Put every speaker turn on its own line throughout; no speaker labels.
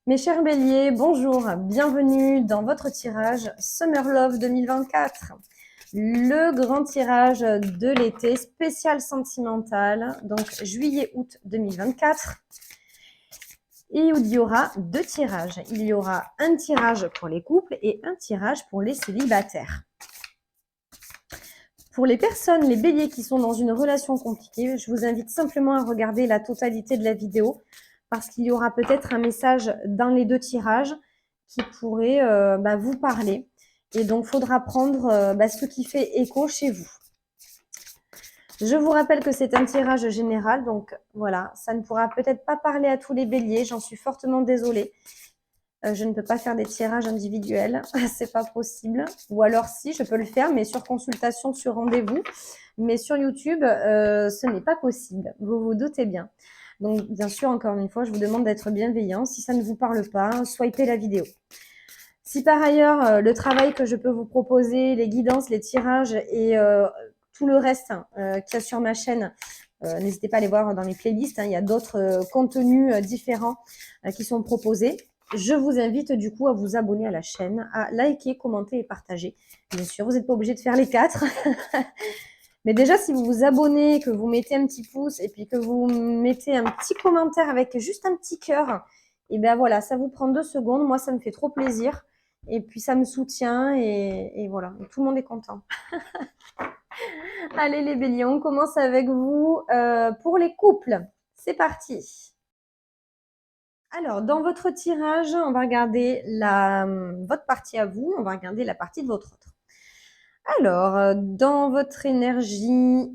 Mes chers béliers, bonjour, bienvenue dans votre tirage Summer Love 2024. Le grand tirage de l'été spécial sentimental, donc juillet-août 2024. Et il y aura deux tirages. Il y aura un tirage pour les couples et un tirage pour les célibataires. Pour les personnes, les béliers qui sont dans une relation compliquée, je vous invite simplement à regarder la totalité de la vidéo parce qu'il y aura peut-être un message dans les deux tirages qui pourrait vous parler. Et donc, il faudra prendre ce qui fait écho chez vous. Je vous rappelle que c'est un tirage général, donc voilà, ça ne pourra peut-être pas parler à tous les béliers, j'en suis fortement désolée. Je ne peux pas faire des tirages individuels, c'est pas possible. Ou alors si, je peux le faire, mais sur consultation, sur rendez-vous. Mais sur YouTube, ce n'est pas possible. Vous vous doutez bien. Donc, bien sûr, encore une fois, je vous demande d'être bienveillant. Si ça ne vous parle pas, swipez la vidéo. Si par ailleurs, le travail que je peux vous proposer, les guidances, les tirages et tout le reste qu'il y a sur ma chaîne, n'hésitez pas à aller voir dans mes playlists. Il y a d'autres contenus différents qui sont proposés. Je vous invite du coup à vous abonner à la chaîne, à liker, commenter et partager. Bien sûr, vous n'êtes pas obligé de faire les 4. Mais déjà, si vous vous abonnez, que vous mettez un petit pouce et puis que vous mettez un petit commentaire avec juste un petit cœur, et bien voilà, ça vous prend 2 secondes. Moi, ça me fait trop plaisir. Et puis, ça me soutient et voilà, tout le monde est content. Allez les béliers, on commence avec vous pour les couples. C'est parti. Alors, dans votre tirage, on va regarder votre partie à vous, on va regarder la partie de votre autre. Alors, dans votre énergie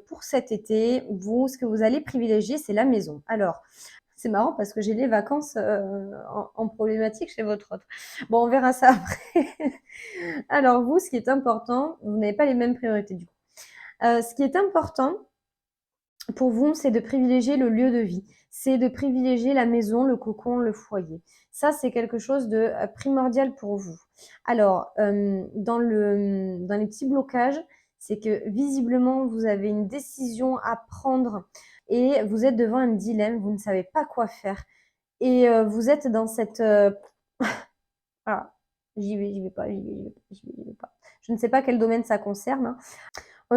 pour cet été, vous, ce que vous allez privilégier, c'est la maison. Alors, c'est marrant parce que j'ai les vacances en problématique chez votre autre. Bon, on verra ça après. Alors, vous, ce qui est important, vous n'avez pas les mêmes priorités du coup. Ce qui est important pour vous, c'est de privilégier le lieu de vie. C'est de privilégier la maison, le cocon, le foyer. Ça, c'est quelque chose de primordial pour vous. Alors, dans les petits blocages, c'est que visiblement, vous avez une décision à prendre et vous êtes devant un dilemme, vous ne savez pas quoi faire. Et vous êtes dans cette... Ah, j'y vais pas, j'y vais pas. Je ne sais pas quel domaine ça concerne, hein.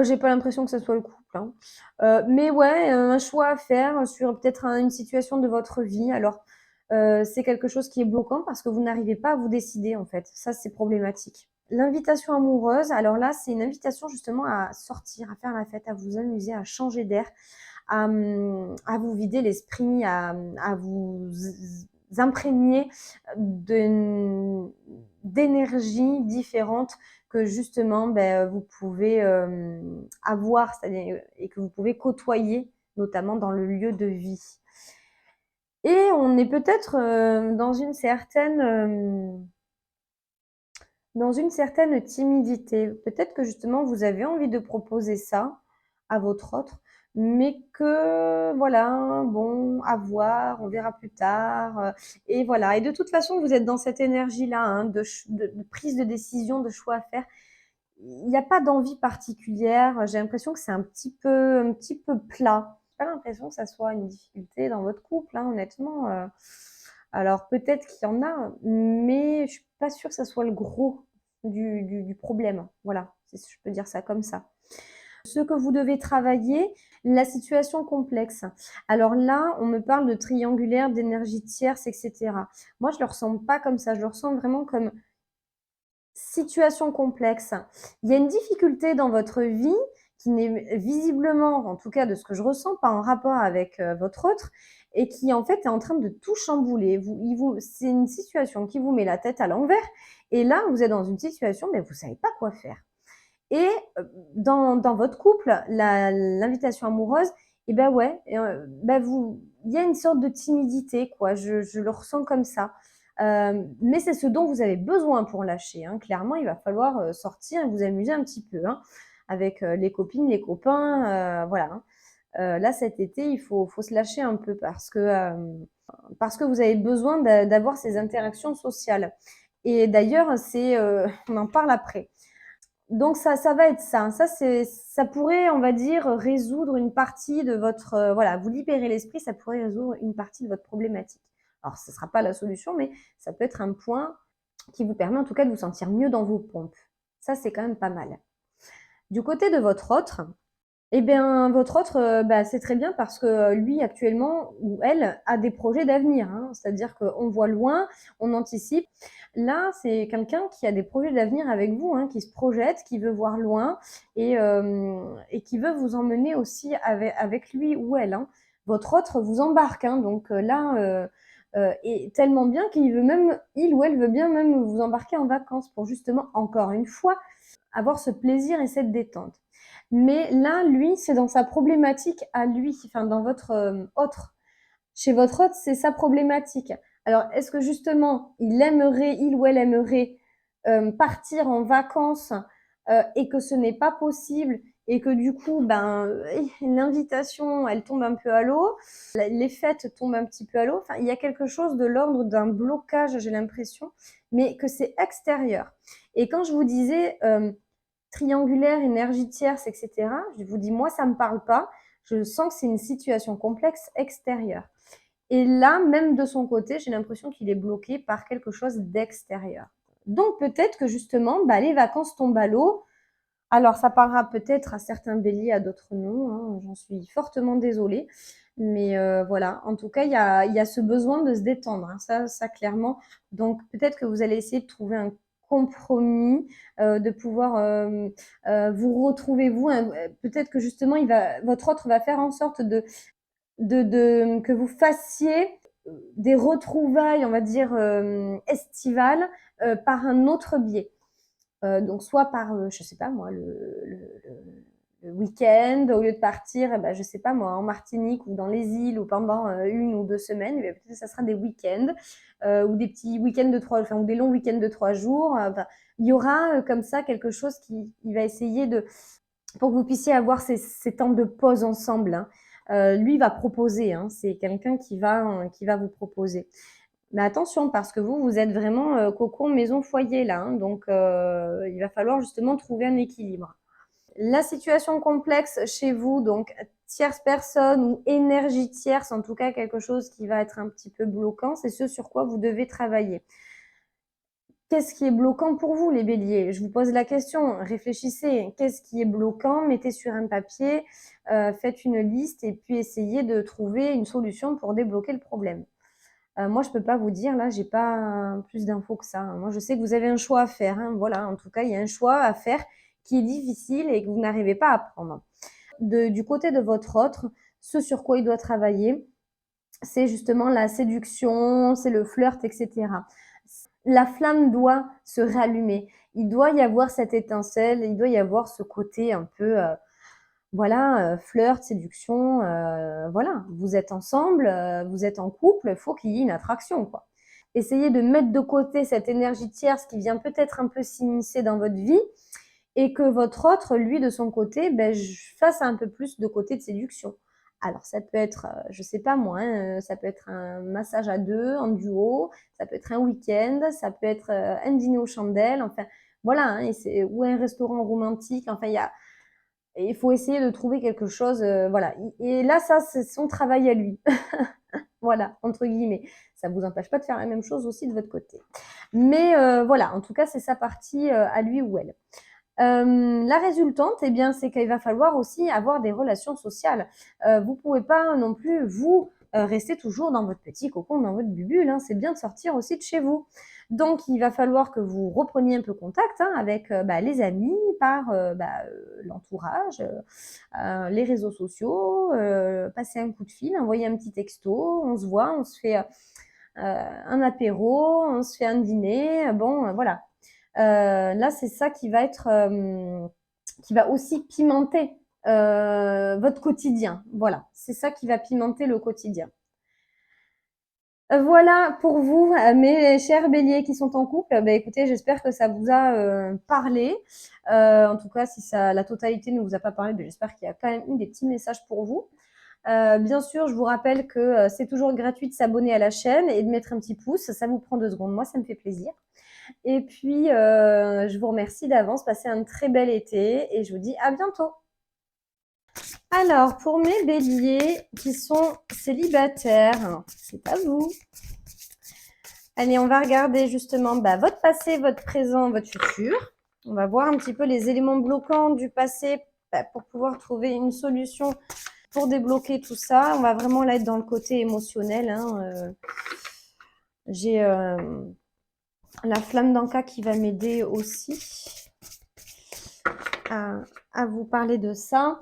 J'ai pas l'impression que ce soit le couple, hein. Mais ouais, un choix à faire sur peut-être une situation de votre vie. Alors, c'est quelque chose qui est bloquant parce que vous n'arrivez pas à vous décider en fait. Ça, c'est problématique. L'invitation amoureuse, alors là, c'est une invitation justement à sortir, à faire la fête, à vous amuser, à changer d'air, à vous vider l'esprit, à vous imprégner d'énergie différente que justement vous pouvez avoir, c'est-à-dire, et que vous pouvez côtoyer, notamment dans le lieu de vie. Et on est peut-être dans une certaine timidité. Peut-être que justement vous avez envie de proposer ça à votre autre, mais que voilà, bon, à voir, on verra plus tard. Et voilà. Et de toute façon, vous êtes dans cette énergie-là hein, de prise de décision, de choix à faire. Il n'y a pas d'envie particulière. J'ai l'impression que c'est un petit peu plat. J'ai pas l'impression que ça soit une difficulté dans votre couple, hein, honnêtement. Alors peut-être qu'il y en a, mais je suis pas sûre que ça soit le gros du problème. Voilà, je peux dire ça comme ça. Ce que vous devez travailler, la situation complexe. Alors là, on me parle de triangulaire, d'énergie tierce, etc. Moi, je le ressens pas comme ça. Je le ressens vraiment comme situation complexe. Il y a une difficulté dans votre vie qui n'est visiblement, en tout cas de ce que je ressens, pas en rapport avec votre autre, et qui en fait est en train de tout chambouler. C'est une situation qui vous met la tête à l'envers, et là vous êtes dans une situation, mais vous ne savez pas quoi faire. Et dans votre couple, l'invitation amoureuse, et ben ouais, il y a une sorte de timidité, quoi. Je le ressens comme ça. Mais c'est ce dont vous avez besoin pour lâcher, hein. Clairement, il va falloir sortir et vous amuser un petit peu hein, avec les copines, les copains, voilà. Hein. Là, cet été, il faut se lâcher un peu parce que vous avez besoin d'avoir ces interactions sociales. Et d'ailleurs, on en parle après. Donc ça va être ça. Ça pourrait, on va dire, résoudre une partie de votre, voilà, vous libérer l'esprit, ça pourrait résoudre une partie de votre problématique. Alors, ce ne sera pas la solution, mais ça peut être un point qui vous permet en tout cas de vous sentir mieux dans vos pompes. Ça, c'est quand même pas mal. Du côté de votre autre, eh bien, votre autre, c'est très bien parce que lui, actuellement, ou elle, a des projets d'avenir, hein. C'est-à-dire qu'on voit loin, on anticipe. Là, c'est quelqu'un qui a des projets d'avenir avec vous, hein, qui se projette, qui veut voir loin et qui veut vous emmener aussi avec lui ou elle, hein. Votre autre vous embarque, hein, donc là, et tellement bien qu'il veut même, il ou elle veut bien même vous embarquer en vacances pour justement, encore une fois, avoir ce plaisir et cette détente. Mais là, lui, c'est dans sa problématique à lui, enfin dans votre autre. Chez votre autre, c'est sa problématique. Alors, est-ce que justement, il ou elle aimerait partir en vacances et que ce n'est pas possible et que du coup, l'invitation, elle tombe un peu à l'eau, les fêtes tombent un petit peu à l'eau. Enfin, il y a quelque chose de l'ordre d'un blocage, j'ai l'impression, mais que c'est extérieur. Et quand je vous disais triangulaire, énergie tierce, etc., je vous dis, moi, ça ne me parle pas. Je sens que c'est une situation complexe extérieure. Et là, même de son côté, j'ai l'impression qu'il est bloqué par quelque chose d'extérieur. Donc peut-être que justement, les vacances tombent à l'eau. Alors ça parlera peut-être à certains béliers, à d'autres non, hein, j'en suis fortement désolée. Mais voilà, en tout cas, il y a ce besoin de se détendre, hein, ça clairement. Donc peut-être que vous allez essayer de trouver un compromis, de pouvoir vous retrouver vous. Peut-être que justement, votre autre va faire en sorte que vous fassiez des retrouvailles, on va dire, estivales par un autre biais. Donc soit par, je sais pas moi, le week-end, au lieu de partir, je sais pas moi, en Martinique ou dans les îles ou pendant 1 ou 2 semaines, peut-être que ça sera des week-ends ou des petits week-ends ou des longs week-ends de 3 jours. Il y aura comme ça quelque chose qui va essayer pour que vous puissiez avoir ces temps de pause ensemble, hein. Lui va proposer, hein, c'est quelqu'un qui va vous proposer. Mais attention, parce que vous êtes vraiment cocon, maison, foyer là, hein, donc il va falloir justement trouver un équilibre. La situation complexe chez vous, donc tierce personne ou énergie tierce, en tout cas quelque chose qui va être un petit peu bloquant, c'est ce sur quoi vous devez travailler. Qu'est-ce qui est bloquant pour vous, les béliers? Je vous pose la question, réfléchissez. Qu'est-ce qui est bloquant? Mettez sur un papier, faites une liste et puis essayez de trouver une solution pour débloquer le problème. Moi, je peux pas vous dire, là, j'ai pas plus d'infos que ça, hein. Moi, je sais que vous avez un choix à faire, hein. Voilà, en tout cas, il y a un choix à faire qui est difficile et que vous n'arrivez pas à prendre. Du côté de votre autre, ce sur quoi il doit travailler, c'est justement la séduction, c'est le flirt, etc. La flamme doit se rallumer. Il doit y avoir cette étincelle, il doit y avoir ce côté un peu, voilà, flirt, séduction, voilà. Vous êtes ensemble, vous êtes en couple, il faut qu'il y ait une attraction, quoi. Essayez de mettre de côté cette énergie tierce qui vient peut-être un peu s'immiscer dans votre vie et que votre autre, lui, de son côté, fasse un peu plus de côté de séduction. Alors, ça peut être, je sais pas moi, hein, ça peut être un massage à 2, en duo, ça peut être un week-end, ça peut être un dîner aux chandelles, enfin, voilà, hein, ou un restaurant romantique, enfin, il faut essayer de trouver quelque chose, voilà. Et là, ça, c'est son travail à lui. Voilà, entre guillemets. Ça ne vous empêche pas de faire la même chose aussi de votre côté. Mais voilà, en tout cas, c'est sa partie à lui ou elle. La résultante, eh bien, c'est qu'il va falloir aussi avoir des relations sociales. Vous ne pouvez pas non plus, vous, rester toujours dans votre petit cocon, dans votre bulle, hein. C'est bien de sortir aussi de chez vous. Donc, il va falloir que vous repreniez un peu contact, hein, avec les amis, par l'entourage, les réseaux sociaux, passer un coup de fil, envoyer un petit texto, on se voit, on se fait un apéro, on se fait un dîner, bon, voilà. Là, c'est ça qui va qui va aussi pimenter votre quotidien. Voilà, c'est ça qui va pimenter le quotidien. Voilà pour vous, mes chers béliers qui sont en couple. Écoutez, j'espère que ça vous a parlé. En tout cas, si la totalité ne vous a pas parlé, j'espère qu'il y a quand même eu des petits messages pour vous. Bien sûr, je vous rappelle que c'est toujours gratuit de s'abonner à la chaîne et de mettre un petit pouce. Ça vous prend 2 secondes. Moi, ça me fait plaisir. Et puis, je vous remercie d'avance. Passez un très bel été et je vous dis à bientôt. Alors, pour mes béliers qui sont célibataires, c'est à vous. Allez, on va regarder justement votre passé, votre présent, votre futur. On va voir un petit peu les éléments bloquants du passé pour pouvoir trouver une solution pour débloquer tout ça. On va vraiment là être dans le côté émotionnel. J'ai la flamme d'Anka qui va m'aider aussi à vous parler de ça.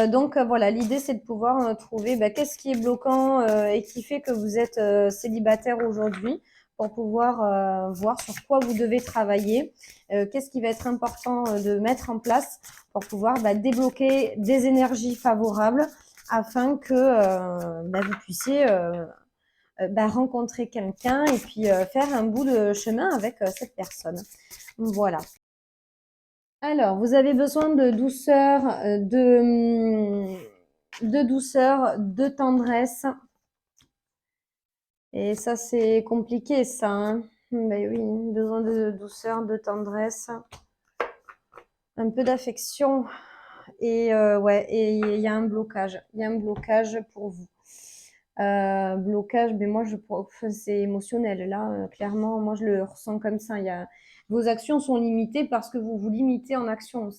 Donc voilà, l'idée c'est de pouvoir trouver qu'est-ce qui est bloquant et qui fait que vous êtes célibataire aujourd'hui pour pouvoir voir sur quoi vous devez travailler, qu'est-ce qui va être important de mettre en place pour pouvoir débloquer des énergies favorables afin que vous puissiez rencontrer quelqu'un et puis faire un bout de chemin avec cette personne. Voilà. Alors, vous avez besoin de douceur, de douceur, de tendresse. Et ça, c'est compliqué, ça. Hein. Ben oui, besoin de douceur, de tendresse, un peu d'affection. Et ouais, et il y a un blocage. Il y a un blocage pour vous. Blocage, mais moi, c'est émotionnel. Là, clairement, moi, je le ressens comme ça. Vos actions sont limitées parce que vous vous limitez en action.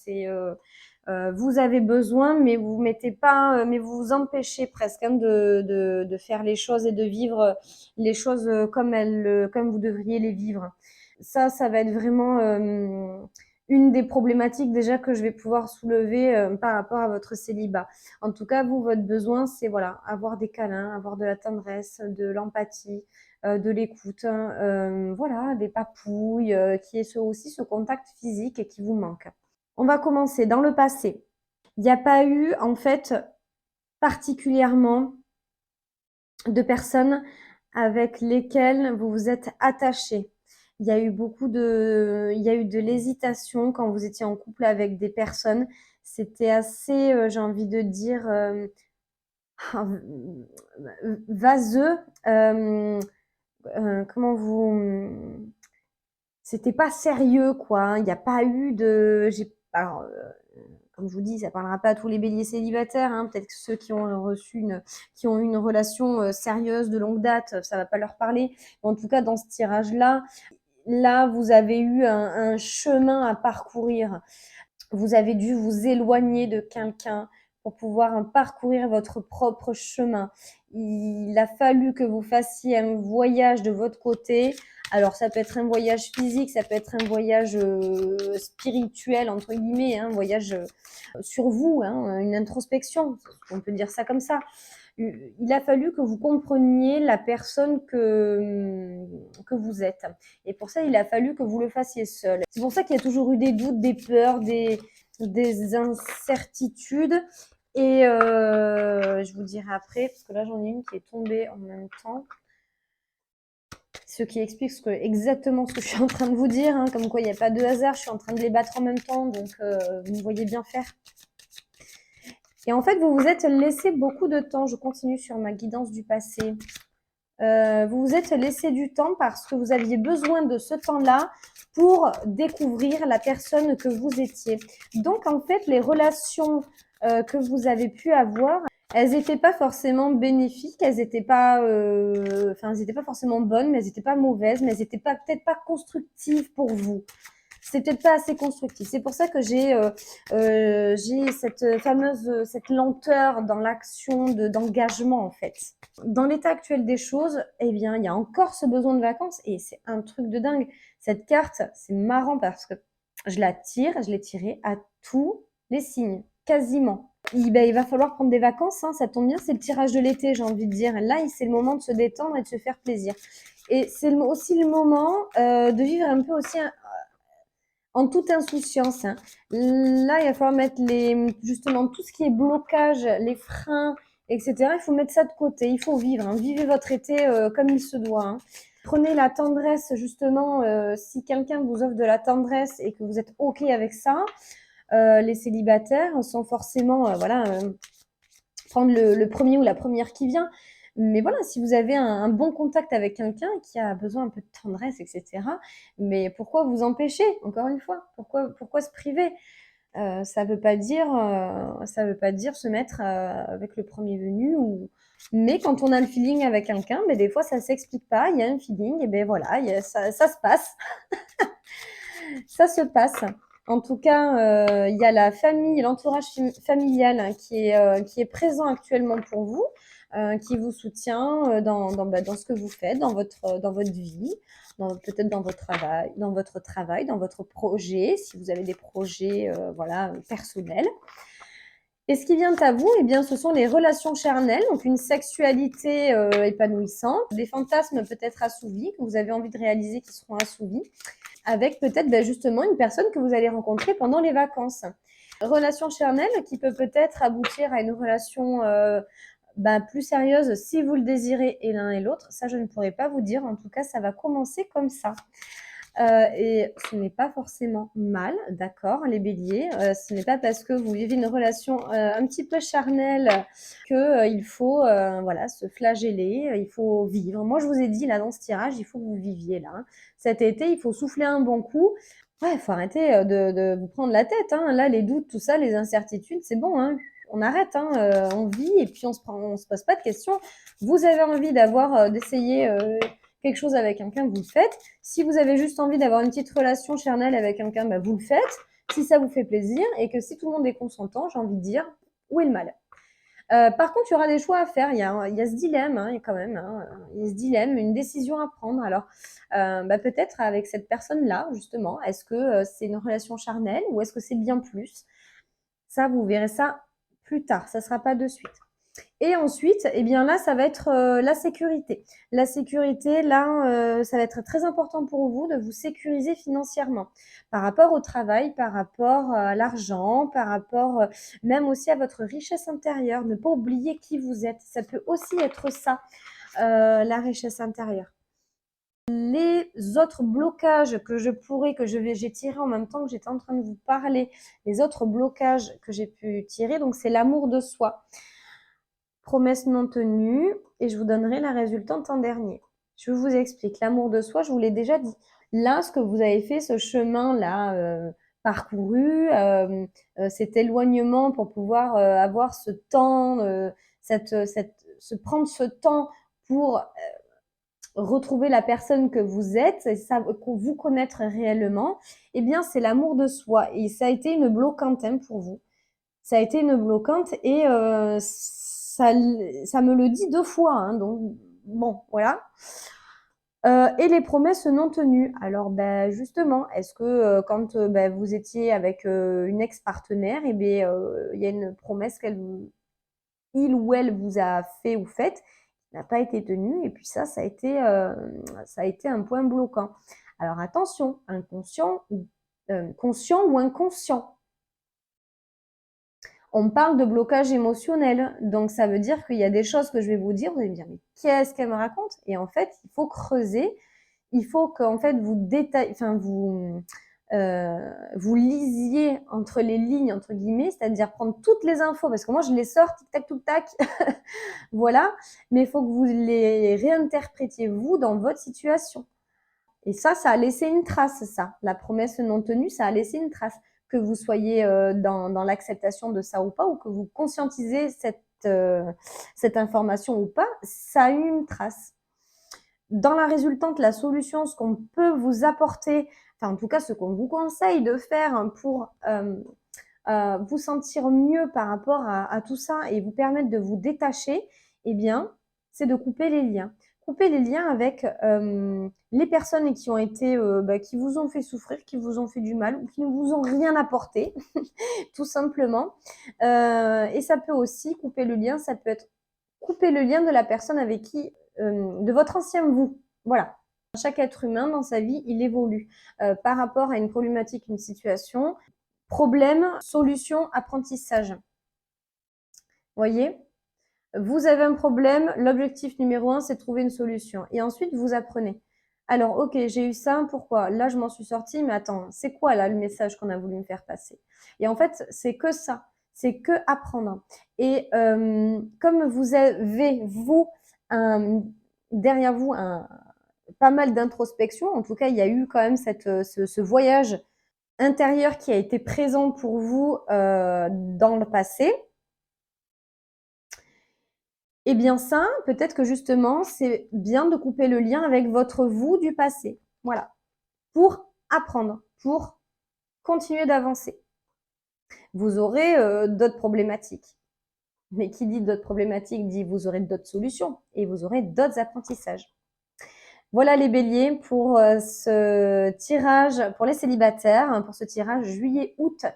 Vous avez besoin, mais vous mettez pas, mais vous vous empêchez presque de faire les choses et de vivre les choses comme vous devriez les vivre. Ça va être vraiment une des problématiques déjà que je vais pouvoir soulever par rapport à votre célibat. En tout cas, vous, votre besoin, c'est voilà, avoir des câlins, avoir de la tendresse, de l'empathie, de l'écoute, voilà, des papouilles, qui est aussi ce contact physique qui vous manque. On va commencer dans le passé. Il n'y a pas eu, en fait, particulièrement de personnes avec lesquelles vous vous êtes attaché. Il y a eu de l'hésitation quand vous étiez en couple avec des personnes. C'était assez, j'ai envie de dire, vaseux. Comment vous... C'était pas sérieux, quoi. Hein. Il n'y a pas eu de... Alors, comme je vous dis, ça parlera pas à tous les béliers célibataires. Hein. Peut-être que ceux qui ont qui ont eu une relation sérieuse de longue date, ça va pas leur parler. Mais en tout cas, dans ce tirage-là, là, vous avez eu un chemin à parcourir. Vous avez dû vous éloigner de quelqu'un pour pouvoir parcourir votre propre chemin. Il a fallu que vous fassiez un voyage de votre côté. Alors, ça peut être un voyage physique, ça peut être un voyage spirituel, entre guillemets, hein, un voyage sur vous, hein, une introspection, on peut dire ça comme ça. Il a fallu que vous compreniez la personne que vous êtes. Et pour ça, il a fallu que vous le fassiez seul. C'est pour ça qu'il y a toujours eu des doutes, des peurs, des incertitudes. Et je vous dirai après, parce que là, j'en ai une qui est tombée en même temps. Ce qui explique exactement ce que je suis en train de vous dire. Hein, comme quoi, il n'y a pas de hasard. Je suis en train de les battre en même temps. Donc, vous me voyez bien faire. Et en fait, vous vous êtes laissé beaucoup de temps. Je continue sur ma guidance du passé. Vous vous êtes laissé du temps parce que vous aviez besoin de ce temps-là pour découvrir la personne que vous étiez. Donc, en fait, les relations que vous avez pu avoir, elles n'étaient pas forcément bénéfiques, elles n'étaient pas, elles n'étaient pas forcément bonnes, mais elles n'étaient pas mauvaises, mais elles n'étaient peut-être pas constructives pour vous. C'est peut-être pas assez constructif. C'est pour ça que j'ai cette lenteur dans l'action d'engagement en fait. Dans l'état actuel des choses, eh bien, il y a encore ce besoin de vacances et c'est un truc de dingue. Cette carte, c'est marrant parce que je l'ai tirée à tous les signes, quasiment. Il va falloir prendre des vacances, hein, ça tombe bien, c'est le tirage de l'été, j'ai envie de dire. Là, c'est le moment de se détendre et de se faire plaisir. Et c'est aussi le moment de vivre un peu aussi en toute insouciance. Hein. Là, il va falloir mettre justement tout ce qui est blocage, les freins, etc. Il faut mettre ça de côté. Il faut vivre. Hein. Vivez votre été comme il se doit. Hein. Prenez la tendresse, justement, si quelqu'un vous offre de la tendresse et que vous êtes OK avec ça, les célibataires, sans forcément prendre le premier ou la première qui vient. Mais voilà, si vous avez un bon contact avec quelqu'un qui a besoin un peu de tendresse, etc., mais pourquoi vous empêcher, encore une fois pourquoi se priver Ça veut pas dire se mettre avec le premier venu ou mais quand on a le feeling avec quelqu'un, mais des fois ça s'explique pas, il y a un feeling et ben voilà, ça se passe. Ça se passe. En tout cas, il y a la famille, l'entourage familial hein, qui est présent actuellement pour vous, qui vous soutient dans ce que vous faites, dans votre vie, peut-être dans votre travail, dans votre projet, si vous avez des projets voilà, personnels. Et ce qui vient à vous, eh bien, ce sont les relations charnelles, donc une sexualité épanouissante, des fantasmes peut-être assouvis, que vous avez envie de réaliser qui seront assouvis, avec peut-être justement une personne que vous allez rencontrer pendant les vacances. Relation charnelle qui peut peut-être aboutir à une relation plus sérieuse si vous le désirez et l'un et l'autre. Ça, je ne pourrais pas vous dire. En tout cas, ça va commencer comme ça. Et ce n'est pas forcément mal, d'accord, les béliers. Ce n'est pas parce que vous vivez une relation un petit peu charnelle qu'il faut voilà, se flageller, il faut vivre. Moi, je vous ai dit, là, dans ce tirage, il faut que vous viviez, là. Hein. Cet été, il faut souffler un bon coup. Ouais, il faut arrêter de vous prendre la tête. Hein. Là, les doutes, tout ça, les incertitudes, c'est bon. Hein. On arrête, hein. On vit et puis on se pose pas de questions. Vous avez envie d'essayer quelque chose avec quelqu'un, vous le faites. Si vous avez juste envie d'avoir une petite relation charnelle avec quelqu'un, vous le faites. Si ça vous fait plaisir et que si tout le monde est consentant, j'ai envie de dire, où est le mal? Par contre, il y aura des choix à faire. Il y a ce dilemme, hein, quand même. Hein, il y a ce dilemme, une décision à prendre. Alors, peut-être avec cette personne-là, justement, est-ce que c'est une relation charnelle ou est-ce que c'est bien plus? Ça, vous verrez ça plus tard. Ça ne sera pas de suite. Et ensuite, eh bien là, ça va être la sécurité. La sécurité, là, ça va être très important pour vous de vous sécuriser financièrement par rapport au travail, par rapport à l'argent, par rapport même aussi à votre richesse intérieure. Ne pas oublier qui vous êtes. Ça peut aussi être ça, la richesse intérieure. Les autres blocages que j'ai tiré en même temps que j'étais en train de vous parler, les autres blocages que j'ai pu tirer, donc c'est l'amour de soi. Promesse non tenue, et je vous donnerai la résultante en dernier. Je vous explique. L'amour de soi, je vous l'ai déjà dit. Là, ce que vous avez fait, ce chemin-là parcouru, cet éloignement pour pouvoir avoir ce temps, se prendre ce temps pour retrouver la personne que vous êtes, et vous connaître réellement, eh bien, c'est l'amour de soi. Et ça a été une bloquante pour vous. Ça a été une bloquante et ça me le dit 2 fois. Hein, donc, bon, voilà. Et les promesses non tenues. Alors, justement, est-ce que quand vous étiez avec une ex-partenaire, il y a une promesse il ou elle vous a fait ou faite, qui n'a pas été tenue, et puis ça a été un point bloquant. Alors attention, conscient ou inconscient. On parle de blocage émotionnel, donc ça veut dire qu'il y a des choses que je vais vous dire, vous allez me dire mais qu'est-ce qu'elle me raconte? Et en fait, il faut creuser, il faut qu'en fait vous lisiez entre les lignes entre guillemets, c'est-à-dire prendre toutes les infos parce que moi je les sors tic tac tout tac, voilà, mais il faut que vous les réinterprétiez vous dans votre situation. Et ça a laissé une trace, ça. La promesse non tenue, ça a laissé une trace. Que vous soyez dans l'acceptation de ça ou pas, ou que vous conscientisez cette information ou pas, ça a eu une trace. Dans la résultante, la solution, ce qu'on peut vous apporter, enfin en tout cas ce qu'on vous conseille de faire pour vous sentir mieux par rapport à tout ça et vous permettre de vous détacher, eh bien, c'est de couper les liens. Couper les liens avec les personnes qui ont été, qui vous ont fait souffrir, qui vous ont fait du mal ou qui ne vous ont rien apporté, tout simplement. Et ça peut aussi couper le lien, ça peut être couper le lien de la personne avec qui, de votre ancien vous. Voilà. Chaque être humain dans sa vie, il évolue par rapport à une problématique, une situation. Problème, solution, apprentissage. Voyez? Vous avez un problème, l'objectif numéro 1, c'est de trouver une solution. Et ensuite, vous apprenez. Alors, ok, j'ai eu ça, pourquoi? Là, je m'en suis sortie, mais attends, c'est quoi là le message qu'on a voulu me faire passer? Et en fait, c'est que ça, c'est que apprendre. Et comme vous avez, vous, derrière vous, pas mal d'introspection, en tout cas, il y a eu quand même ce voyage intérieur qui a été présent pour vous dans le passé, eh bien ça, peut-être que justement, c'est bien de couper le lien avec votre vous du passé. Voilà, pour apprendre, pour continuer d'avancer. Vous aurez d'autres problématiques. Mais qui dit d'autres problématiques dit vous aurez d'autres solutions et vous aurez d'autres apprentissages. Voilà les béliers pour ce tirage pour les célibataires, pour ce tirage juillet-août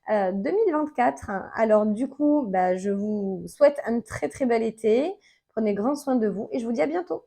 2024. Alors du coup, je vous souhaite un très très bel été. Prenez grand soin de vous et je vous dis à bientôt.